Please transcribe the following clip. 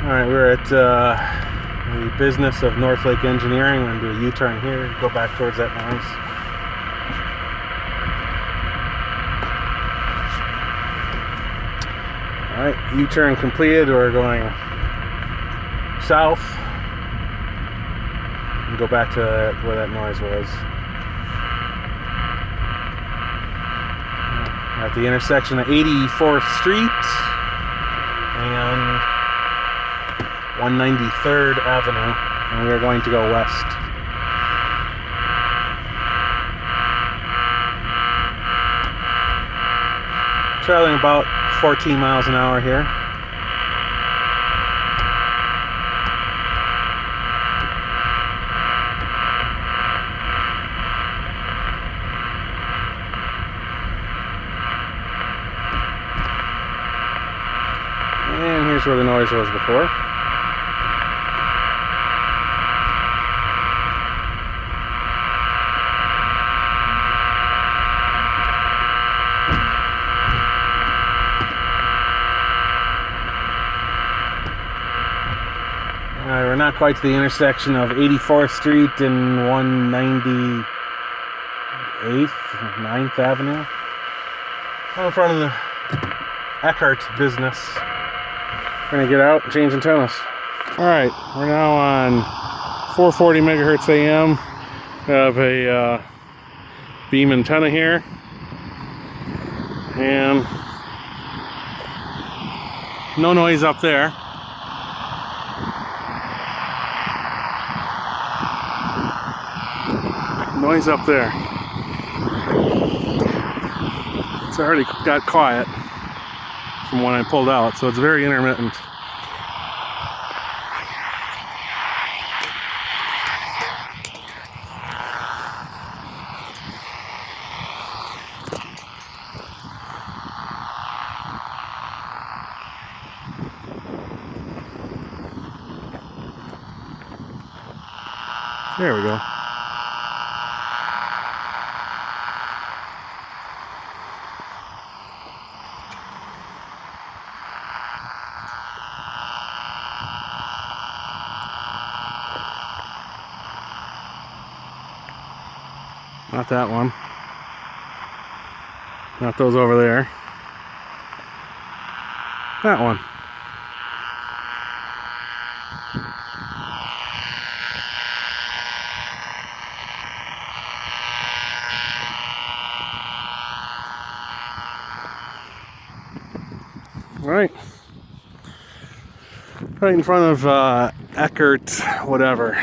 Alright, we're at the business of North Lake Engineering. I'm going to do a U-turn here, go back towards that noise. Alright, U-turn completed. We're going south and go back to where that noise was. We're at the intersection of 84th Street and 193rd Avenue, and we are going to go west. Traveling about 14 miles an hour here. And here's where the noise was before. We're not quite to the intersection of 84th Street and 198th, 9th Avenue. Out in front of the Eckhart business. We're going to get out and change antennas. Alright, we're now on 440 megahertz AM. We have a beam antenna here. And no noise up there. Noise up there. It's already got quiet from when I pulled out, so it's very intermittent. There we go. Not that one. Not those over there. That one. Right. Right in front of Eckhart, whatever.